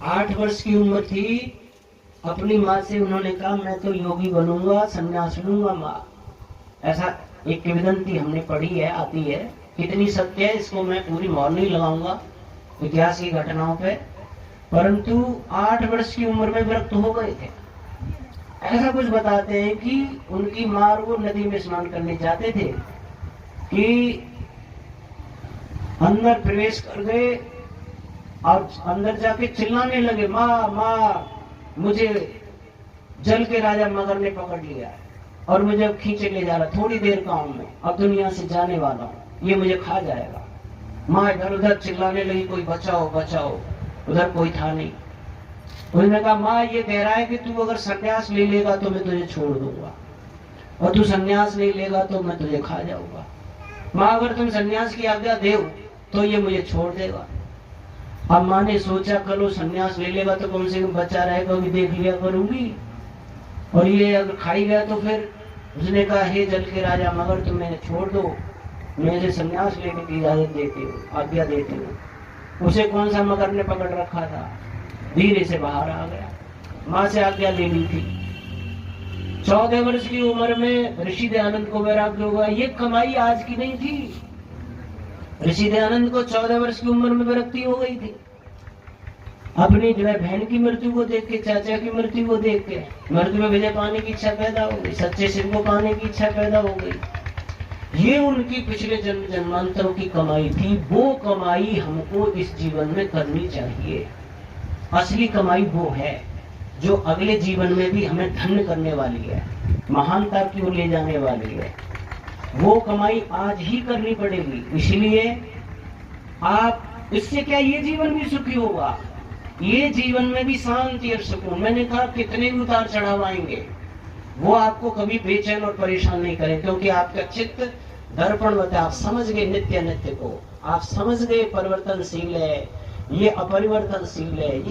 8 वर्ष की उम्र थी। अपनी माँ से उन्होंने कहा मैं तो योगी बनूंगा, संन्यास लूंगा माँ। ऐसा एक किंवदंती हमने पढ़ी है, आती है। कितनी सत्य है इसको मैं पूरी मोहर नहीं लगाऊंगा इतिहास की घटनाओं पे, परंतु 8 वर्ष की उम्र में विरक्त हो गए थे। ऐसा कुछ बताते हैं कि उनकी माँ और वो नदी में स्नान करने जाते थे कि अंदर प्रवेश कर गए और अंदर जाके चिल्लाने लगे, माँ माँ, मुझे जल के राजा मगर ने पकड़ लिया है और मुझे अब खींचे ले जा रहा, थोड़ी देर का हूं मैं, अब दुनिया से जाने वाला हूं, ये मुझे खा जाएगा। माँ इधर उधर चिल्लाने लगी, कोई बचाओ बचाओ, उधर कोई था नहीं। उन्होंने कहा माँ ये कह रहा है कि तू अगर संन्यास ले लेगा तो मैं तुझे छोड़ दूंगा, और तू संन्यास नहीं लेगा तो मैं तुझे खा जाऊंगा। माँ अगर तुम संन्यास की आज्ञा दे तो ये मुझे छोड़ देगा। अब माँ ने सोचा करो संन्यास ले लेगा तो कम से कम बच्चा रहेगा, भी देख लिया करूंगी, और ये अगर खाई गया तो फिर। उसने कहा हे जल के राजा मगर तुम मैंने छोड़ दो, मेरे संन्यास लेने की इजाजत देते हो, आज्ञा देते हो। उसे कौन सा मगर ने पकड़ रखा था, धीरे से बाहर आ गया, माँ से आज्ञा ले ली थी। 14 वर्ष की उम्र में ऋषि दयानंद को वैराग्य होगा। ये कमाई आज की नहीं थी। ऋषि दयानंद को 14 वर्ष की उम्र में विरक्ति हो गई थी। अपनी जो है बहन की मृत्यु को देख के, चाचा की मृत्यु को देख के मृत्यु में विजय पाने की इच्छा पैदा हो गई, सच्चे शिव को पाने की इच्छा पैदा हो गई। ये उनकी पिछले जन्म जन्मांतरों की कमाई थी। वो कमाई हमको इस जीवन में करनी चाहिए। असली कमाई वो है जो अगले जीवन में भी हमें धन्य करने वाली है, महानता की ओर ले जाने वाली है। वो कमाई आज ही करनी पड़ेगी। इसलिए आप, इससे क्या ये जीवन भी सुखी होगा, ये जीवन में भी शांति और सुकून। मैंने कहा कितने भी उतार चढ़ाव आएंगे, वो आपको कभी बेचैन और परेशान नहीं करें, क्योंकि आपका चित्त दर्पणवत है। आप समझ गए नित्य नित्य को, आप समझ गए परिवर्तनशील है, ये अपरिवर्तनशील है। ये